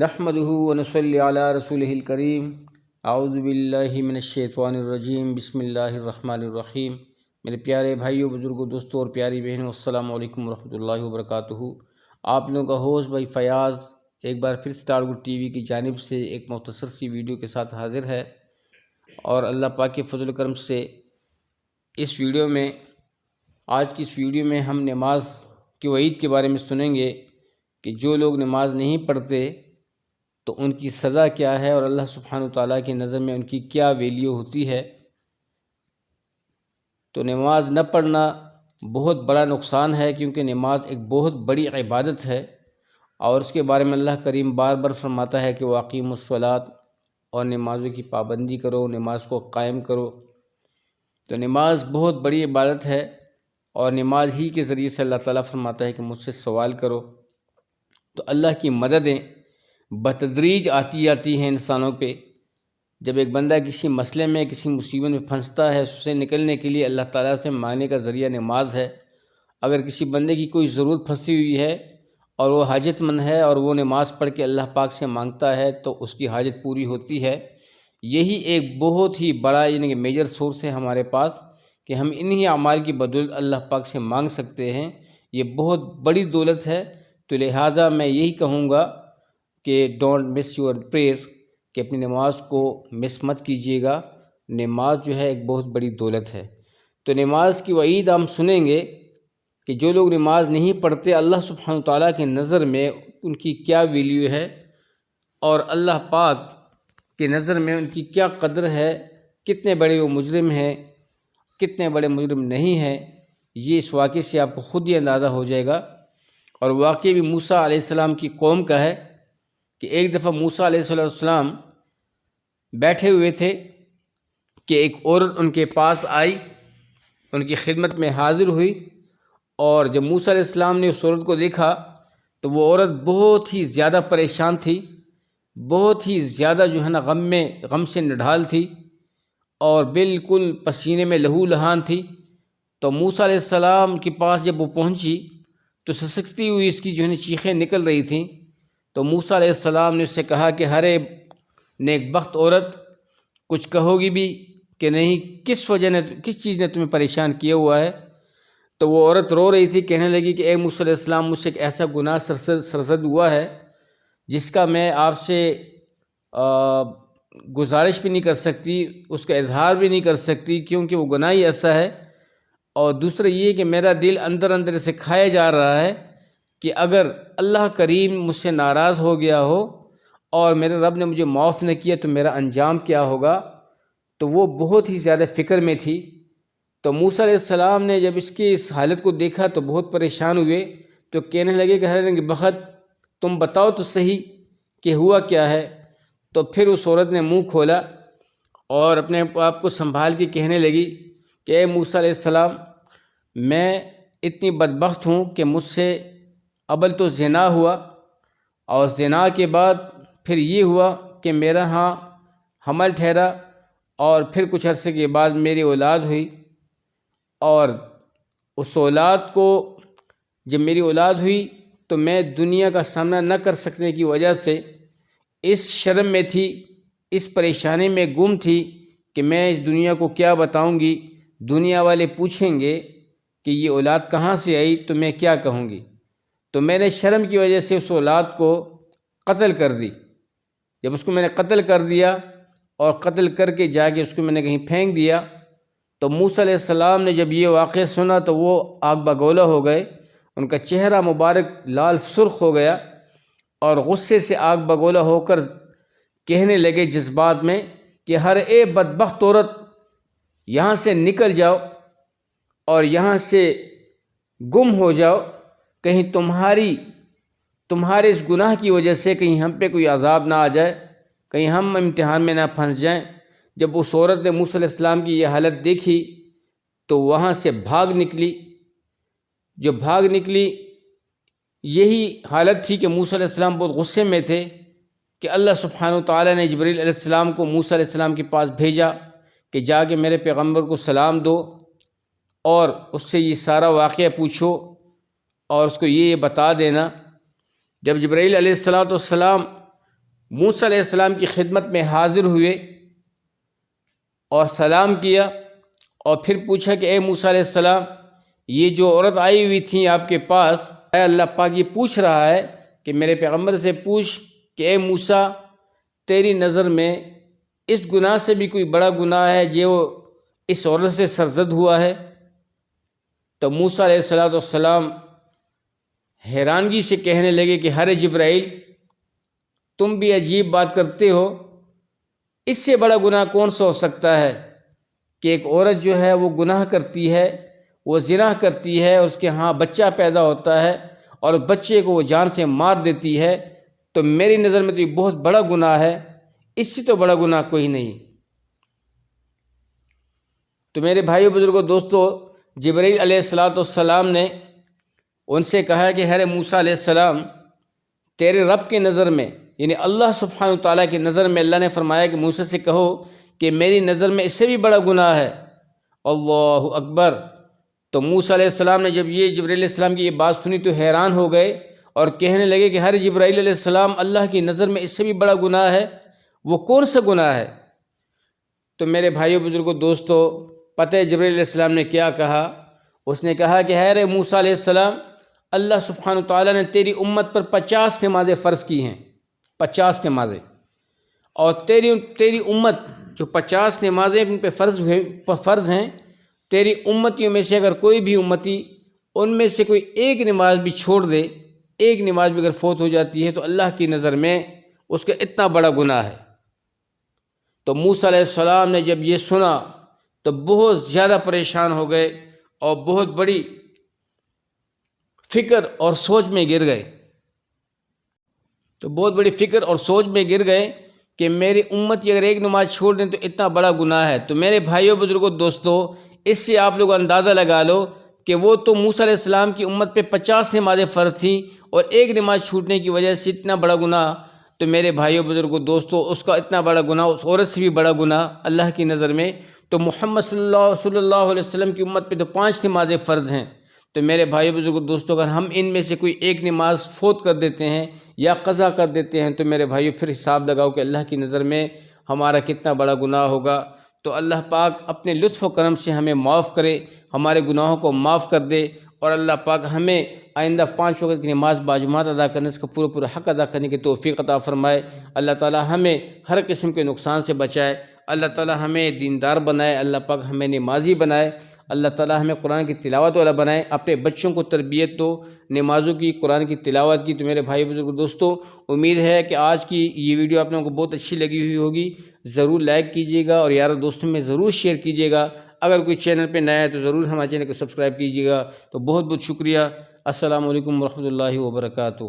نحمده ونصلی علی رسولہ الکریم اعوذ باللہ من الشیطان الرجیم بسم اللہ الرحمن الرحیم۔ میرے پیارے بھائیوں، بزرگوں، دوستوں اور پیاری بہنوں، السلام علیکم ورحمۃ اللہ وبرکاتہ۔ آپ لوگوں کا ہوسٹ بھائی فیاض ایک بار پھر اسٹار گڈ ٹی وی کی جانب سے ایک مختصر سی ویڈیو کے ساتھ حاضر ہے، اور اللہ پاک کے فضل و کرم سے اس ویڈیو میں آج کی اس ویڈیو میں ہم نماز کی وعید کے بارے میں سنیں گے کہ جو لوگ نماز نہیں پڑھتے تو ان کی سزا کیا ہے، اور اللہ سبحانہ وتعالیٰ کی نظر میں ان کی کیا ویلیو ہوتی ہے۔ تو نماز نہ پڑھنا بہت بڑا نقصان ہے، کیونکہ نماز ایک بہت بڑی عبادت ہے، اور اس کے بارے میں اللہ کریم بار بار فرماتا ہے کہ واقیموا الصلاۃ، اور نمازوں کی پابندی کرو، نماز کو قائم کرو۔ تو نماز بہت بڑی عبادت ہے، اور نماز ہی کے ذریعے سے اللہ تعالیٰ فرماتا ہے کہ مجھ سے سوال کرو۔ تو اللہ کی مددیں بتدریج آتی جاتی ہیں انسانوں پہ۔ جب ایک بندہ کسی مسئلے میں، کسی مصیبت میں پھنستا ہے، اس سے نکلنے کے لیے اللہ تعالیٰ سے مانگنے کا ذریعہ نماز ہے۔ اگر کسی بندے کی کوئی ضرورت پھنسی ہوئی ہے اور وہ حاجت مند ہے، اور وہ نماز پڑھ کے اللہ پاک سے مانگتا ہے، تو اس کی حاجت پوری ہوتی ہے۔ یہی ایک بہت ہی بڑا یعنی کہ میجر سورس ہے ہمارے پاس، کہ ہم انہی اعمال کی بدولت اللہ پاک سے مانگ سکتے ہیں۔ یہ بہت بڑی دولت ہے۔ تو لہٰذا میں یہی کہوں گا کہ ڈونٹ مس یور پریئر، کہ اپنی نماز کو مس مت کیجیے گا۔ نماز جو ہے ایک بہت بڑی دولت ہے۔ تو نماز کی وعید ہم سنیں گے کہ جو لوگ نماز نہیں پڑھتے، اللہ سبحانہ وتعالیٰ کی نظر میں ان کی کیا ویلیو ہے، اور اللہ پاک کی نظر میں ان کی کیا قدر ہے، کتنے بڑے وہ مجرم ہیں، کتنے بڑے مجرم نہیں ہیں۔ یہ اس واقعے سے آپ کو خود ہی اندازہ ہو جائے گا۔ اور واقعہ بھی موسیٰ علیہ السلام کی قوم کا ہے کہ ایک دفعہ موسیٰ علیہ السلام بیٹھے ہوئے تھے کہ ایک عورت ان کے پاس آئی، ان کی خدمت میں حاضر ہوئی، اور جب موسیٰ علیہ السلام نے اس عورت کو دیکھا تو وہ عورت بہت ہی زیادہ پریشان تھی، بہت ہی زیادہ جو ہے نا غم سے نڈھال تھی، اور بالکل پسینے میں لہو لہان تھی۔ تو موسیٰ علیہ السلام کے پاس جب وہ پہنچی تو سسکتی ہوئی اس کی جو ہے نا چیخیں نکل رہی تھیں۔ تو موسیٰ علیہ السلام نے اس سے کہا کہ ہرے نیک بخت عورت، کچھ کہو گی بھی کہ نہیں؟ کس چیز نے تمہیں پریشان کیا ہوا ہے؟ تو وہ عورت رو رہی تھی، کہنے لگی کہ اے موسیٰ علیہ السلام، مجھ سے ایک ایسا گناہ سرزد ہوا ہے جس کا میں آپ سے گزارش بھی نہیں کر سکتی، اس کا اظہار بھی نہیں کر سکتی، کیونکہ وہ گناہ ہی ایسا ہے۔ اور دوسرا یہ کہ میرا دل اندر اندر سے کھایا جا رہا ہے کہ اگر اللہ کریم مجھ سے ناراض ہو گیا ہو اور میرے رب نے مجھے معاف نہ کیا تو میرا انجام کیا ہوگا۔ تو وہ بہت ہی زیادہ فکر میں تھی۔ تو موسیٰ علیہ السلام نے جب اس کی اس حالت کو دیکھا تو بہت پریشان ہوئے، تو کہنے لگے کہ ہر بخت، تم بتاؤ تو صحیح کہ ہوا کیا ہے۔ تو پھر اس عورت نے منہ کھولا اور اپنے آپ کو سنبھال کے کہنے لگی کہ اے موسیٰ علیہ السلام، میں اتنی بدبخت ہوں کہ مجھ سے اول تو زنا ہوا، اور زنا کے بعد پھر یہ ہوا کہ میرا ہاں حمل ٹھہرا، اور پھر کچھ عرصے کے بعد میری اولاد ہوئی، اور اس اولاد کو جب میری اولاد ہوئی تو میں دنیا کا سامنا نہ کر سکنے کی وجہ سے اس شرم میں تھی، اس پریشانی میں گم تھی کہ میں اس دنیا کو کیا بتاؤں گی۔ دنیا والے پوچھیں گے کہ یہ اولاد کہاں سے آئی تو میں کیا کہوں گی؟ تو میں نے شرم کی وجہ سے اس اولاد کو قتل کر دی۔ جب اس کو میں نے قتل کر دیا، اور قتل کر کے جا کے اس کو میں نے کہیں پھینک دیا، تو موسیٰ علیہ السلام نے جب یہ واقعہ سنا تو وہ آگ بگولا ہو گئے، ان کا چہرہ مبارک لال سرخ ہو گیا، اور غصے سے آگ بگولا ہو کر کہنے لگے جذبات میں کہ ہر اے بدبخت عورت، یہاں سے نکل جاؤ اور یہاں سے گم ہو جاؤ، کہیں تمہارے اس گناہ کی وجہ سے کہیں ہم پہ کوئی عذاب نہ آ جائے، کہیں ہم امتحان میں نہ پھنس جائیں۔ جب اس عورت نے موسیٰ علیہ السلام کی یہ حالت دیکھی تو وہاں سے بھاگ نکلی۔ جو بھاگ نکلی، یہی حالت تھی کہ موسیٰ علیہ السلام بہت غصے میں تھے کہ اللہ سبحانہ وتعالیٰ نے جبریل علیہ السلام کو موسیٰ علیہ السلام کے پاس بھیجا کہ جا کے میرے پیغمبر کو سلام دو، اور اس سے یہ سارا واقعہ پوچھو، اور اس کو یہ بتا دینا۔ جب جبرائیل علیہ السلام موسیٰ علیہ السلام کی خدمت میں حاضر ہوئے اور سلام کیا، اور پھر پوچھا کہ اے موسیٰ علیہ السلام، یہ جو عورت آئی ہوئی تھی آپ کے پاس، اے اللہ پاک یہ پوچھ رہا ہے کہ میرے پیغمبر سے پوچھ کہ اے موسیٰ، تیری نظر میں اس گناہ سے بھی کوئی بڑا گناہ ہے جو اس عورت سے سرزد ہوا ہے؟ تو موسیٰ علیہ السلام حیرانگی سے کہنے لگے کہ ہر جبرائیل، تم بھی عجیب بات کرتے ہو، اس سے بڑا گناہ کون سا ہو سکتا ہے کہ ایک عورت جو ہے وہ گناہ کرتی ہے، وہ زنا کرتی ہے، اس کے ہاں بچہ پیدا ہوتا ہے اور بچے کو وہ جان سے مار دیتی ہے، تو میری نظر میں تو یہ بہت بڑا گناہ ہے، اس سے تو بڑا گناہ کوئی نہیں۔ تو میرے بھائیو، بزرگوں، دوستو، جبرائیل علیہ السلام نے ان سے کہا کہ حضرت موسیٰ علیہ السلام، تیرے رب کی نظر میں، یعنی اللہ سبحانہ وتعالیٰ کی نظر میں، اللہ نے فرمایا کہ موسیٰ سے کہو کہ میری نظر میں اس سے بھی بڑا گناہ ہے۔ اللہ اکبر! تو موسیٰ علیہ السلام نے جب یہ جبرائیل علیہ السلام کی یہ بات سنی تو حیران ہو گئے اور کہنے لگے کہ ہر جبرائیل علیہ السلام، اللہ کی نظر میں اس سے بھی بڑا گناہ ہے، وہ کون سا گناہ ہے؟ تو میرے بھائیو، بزرگوں، دوستو، پتہ ہے جبرائیل علیہ السلام نے کیا کہا؟ اس نے کہا کہ اے موسیٰ علیہ السلام، اللہ سبحانہ تعالیٰ نے تیری امت پر 50 نمازیں فرض کی ہیں، 50 نمازیں، اور تیری امت جو 50 نمازیں ان پہ فرض ہیں، تیری امتیوں میں سے اگر کوئی بھی امتی ان میں سے کوئی ایک نماز بھی چھوڑ دے، ایک نماز بھی اگر فوت ہو جاتی ہے، تو اللہ کی نظر میں اس کا اتنا بڑا گناہ ہے۔ تو موسیٰ علیہ السلام نے جب یہ سنا تو بہت زیادہ پریشان ہو گئے اور بہت بڑی فکر اور سوچ میں گر گئے، کہ میری امت اگر ایک نماز چھوڑ دیں تو اتنا بڑا گناہ ہے۔ تو میرے بھائیوں، بزرگوں، دوستو، اس سے آپ لوگ اندازہ لگا لو کہ وہ تو موسیٰ علیہ السلام کی امت پہ 50 نمازیں فرض تھیں اور ایک نماز چھوٹنے کی وجہ سے اتنا بڑا گناہ، تو میرے بھائیوں، بزرگوں، دوستو، اس کا اتنا بڑا گناہ، اس عورت سے بھی بڑا گناہ اللہ کی نظر میں۔ تو محمد صلی اللہ علیہ وسلم کی امت پہ تو 5 نمازیں فرض ہیں۔ تو میرے بھائیو، بزرگوں، دوستو، اگر ہم ان میں سے کوئی ایک نماز فوت کر دیتے ہیں یا قضا کر دیتے ہیں تو میرے بھائیو پھر حساب لگاؤ کہ اللہ کی نظر میں ہمارا کتنا بڑا گناہ ہوگا۔ تو اللہ پاک اپنے لطف و کرم سے ہمیں معاف کرے، ہمارے گناہوں کو معاف کر دے، اور اللہ پاک ہمیں آئندہ 5 وقت کی نماز باجماعت ادا کرنے، اس کا پورا حق ادا کرنے کی توفیق عطا فرمائے۔ اللہ تعالی ہمیں ہر قسم کے نقصان سے بچائے، اللہ تعالی ہمیں دیندار بنائے، اللہ پاک ہمیں نمازی بنائے، اللہ تعالی ہمیں قرآن کی تلاوت والا بنائے، اپنے بچوں کو تربیت دو نمازوں کی، قرآن کی تلاوت کی۔ تو میرے بھائی بزرگ دوستو، امید ہے کہ آج کی یہ ویڈیو آپ لوگوں کو بہت اچھی لگی ہوئی ہوگی۔ ضرور لائک کیجیے گا اور یار دوستوں میں ضرور شیئر کیجیے گا۔ اگر کوئی چینل پہ نیا ہے تو ضرور ہمارے چینل کو سبسکرائب کیجیے گا۔ تو بہت بہت شکریہ۔ السلام علیکم ورحمۃ اللہ وبرکاتہ۔